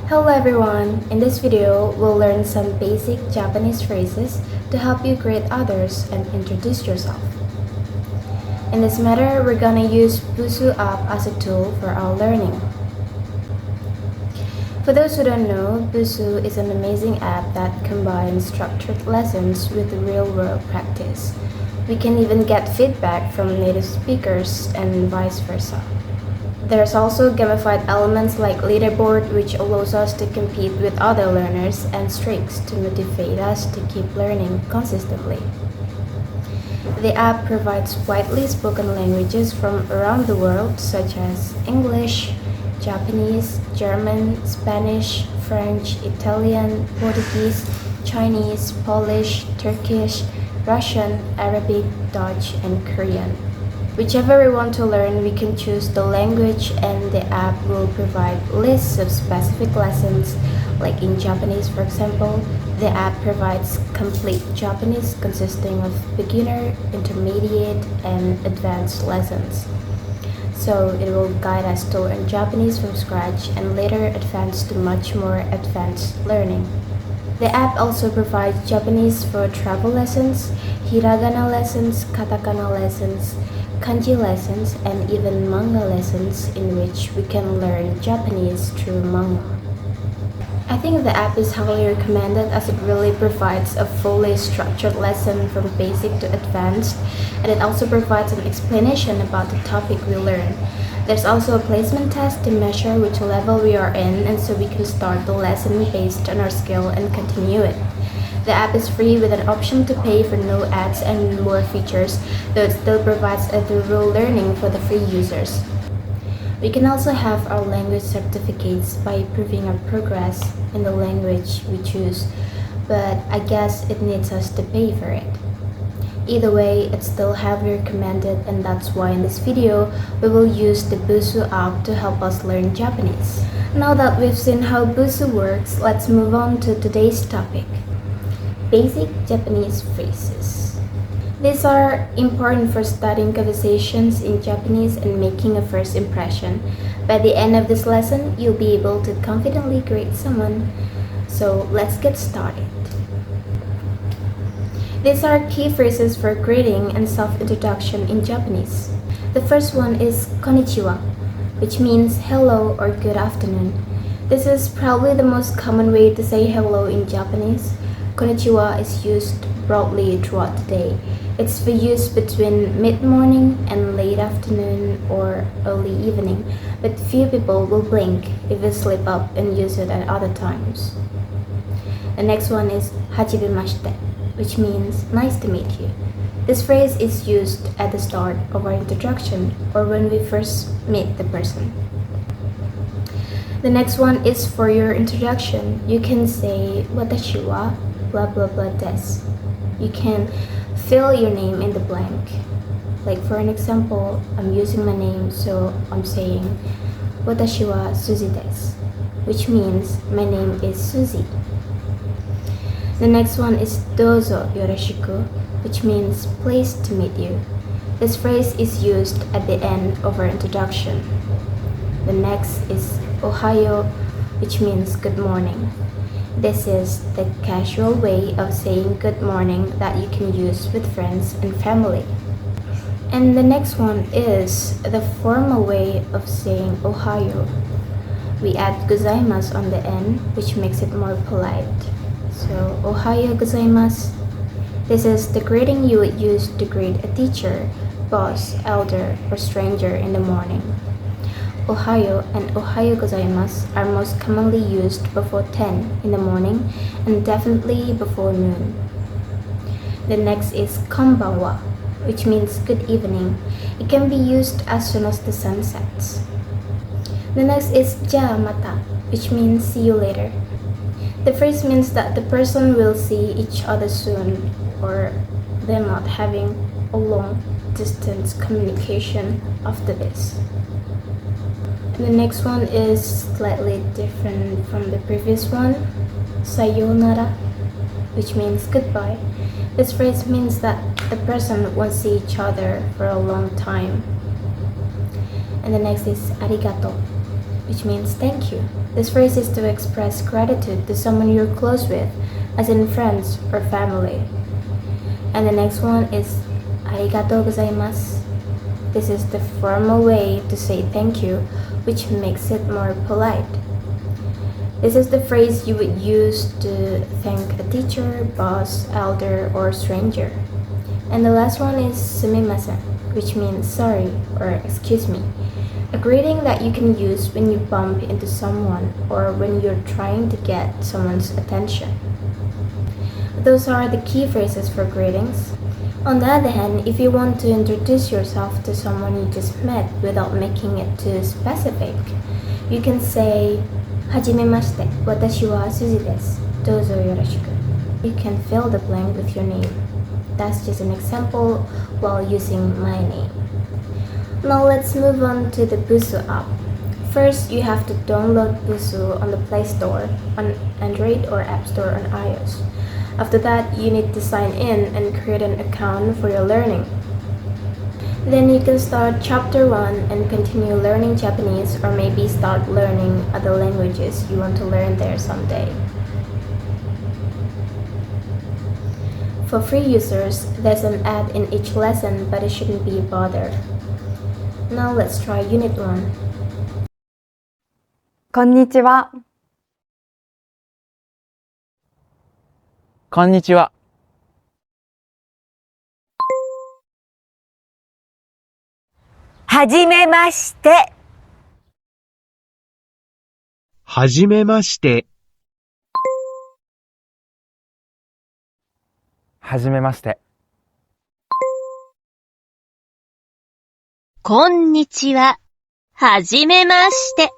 Hello everyone! In this video, we'll learn some basic Japanese phrases to help you greet others and introduce yourself. In this matter, we're gonna use Busuu app as a tool for our learning. For those who don't know, Busuu is an amazing app that combines structured lessons with real-world practice. We can even get feedback from native speakers and vice versa. There's also gamified elements like leaderboard, which allows us to compete with other learners, and streaks to motivate us to keep learning consistently. The app provides widely spoken languages from around the world such as English, Japanese, German, Spanish, French, Italian, Portuguese, Chinese, Polish, Turkish, Russian, Arabic, Dutch, and Korean. Whichever we want to learn, we can choose the language, and the app will provide lists of specific lessons. Like in Japanese, for example, the app provides complete Japanese consisting of beginner, intermediate, and advanced lessons. So it will guide us to learn Japanese from scratch and later advance to much more advanced learning. The app also provides Japanese for travel lessons, hiragana lessons, katakana lessons, kanji lessons, and even manga lessons in which we can learn Japanese through manga. I think the app is highly recommended as it really provides a fully structured lesson from basic to advanced, and it also provides an explanation about the topic we learn. There's also a placement test to measure which level we are in, and so we can start the lesson based on our skill and continue it. The app is free with an option to pay for no ads and more features, though it still provides a thorough learning for the free users. We can also have our language certificates by proving our progress in the language we choose, but I guess it needs us to pay for it. Either way, it's still heavily recommended, and that's why in this video, we will use the Busuu app to help us learn Japanese. Now that we've seen how Busuu works, let's move on to today's topic. Basic Japanese phrases. These are important for studying conversations in Japanese and making a first impression. By the end of this lesson, you'll be able to confidently greet someone. So let's get started. These are key phrases for greeting and self-introduction in Japanese. The first one is konnichiwa, which means hello or good afternoon. This is probably the most common way to say hello in Japanese. Konnichiwa is used broadly throughout the day. It's for use between mid-morning and late afternoon or early evening, but few people will blink if they slip up and use it at other times. The next one is hajimemashite, which means nice to meet you. This phrase is used at the start of our introduction or when we first meet the person. The next one is for your introduction. You can say watashi wa blah blah blah desu. You can fill your name in the blank. Like for an example, I'm using my name, so I'm saying watashi wa Suzy desu, which means my name is Suzy. The next one is dozo yoroshiku, which means pleased to meet you. This phrase is used at the end of our introduction. The next is ohayo, which means good morning. This is the casual way of saying good morning that you can use with friends and family. And the next one is the formal way of saying ohayo. We add gozaimasu on the end, which makes it more polite. So, ohayo gozaimasu. This is the greeting you would use to greet a teacher, boss, elder, or stranger in the morning. Ohayo and ohayo gozaimasu are most commonly used before 10 in the morning and definitely before noon. The next is konbanwa, which means good evening. It can be used as soon as the sun sets. The next is ja mata, which means see you later. The phrase means that the person will see each other soon, or they're not having a long distance communication after this. The next one is slightly different from the previous one, sayonara, which means goodbye. This phrase means that the person won't see each other for a long time. And the next is arigato, which means thank you. This phrase is to express gratitude to someone you're close with, as in friends or family. And the next one is arigatou gozaimasu. This is the formal way to say thank you, which makes it more polite. This is the phrase you would use to thank a teacher, boss, elder, or stranger. And the last one is sumimasen, which means sorry or excuse me. A greeting that you can use when you bump into someone or when you're trying to get someone's attention. Those are the key phrases for greetings. On the other hand, if you want to introduce yourself to someone you just met without making it too specific, you can say, はじめまして、私はSuzyです。どうぞよろしく. You can fill the blank with your name. That's just an example while using my name. Now let's move on to the Busuu app. First, you have to download Busuu on the Play Store on Android or App Store on iOS. After that, you need to sign in and create an account for your learning. Then you can start chapter 1 and continue learning Japanese or maybe start learning other languages you want to learn there someday. For free users, there's an ad in each lesson, but it shouldn't be a bother. Now let's try Unit 1. こんにちは。こんにちは。はじめまして。はじめまして。はじめまして。こんにちは。はじめまして。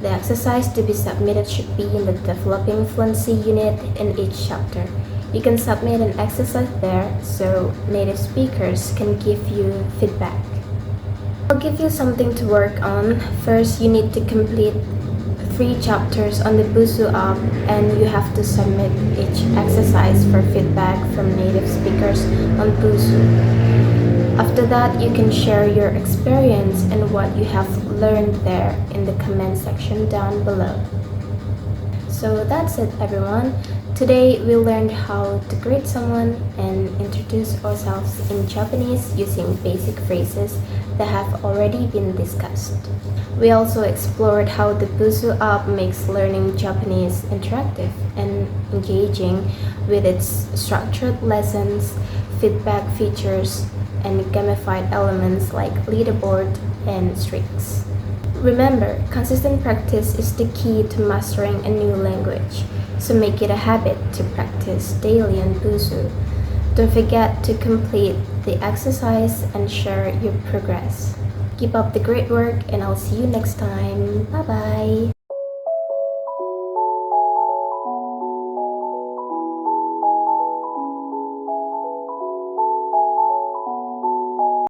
The exercise to be submitted should be in the Developing Fluency unit in each chapter. You can submit an exercise there so native speakers can give you feedback. I'll give you something to work on. First, you need to complete 3 chapters on the Busuu app and you have to submit each exercise for feedback from native speakers on Busuu. After that, you can share your experience and what you have learned there in the comment section down below. So that's it, everyone. Today we learned how to greet someone and introduce ourselves in Japanese using basic phrases that have already been discussed. We also explored how the Busuu app makes learning Japanese interactive and engaging with its structured lessons, feedback features, and gamified elements like leaderboard and streaks. Remember, consistent practice is the key to mastering a new language, so make it a habit to practice daily on Busuu. Don't forget to complete the exercise and share your progress. Keep up the great work and I'll see you next time. Bye bye.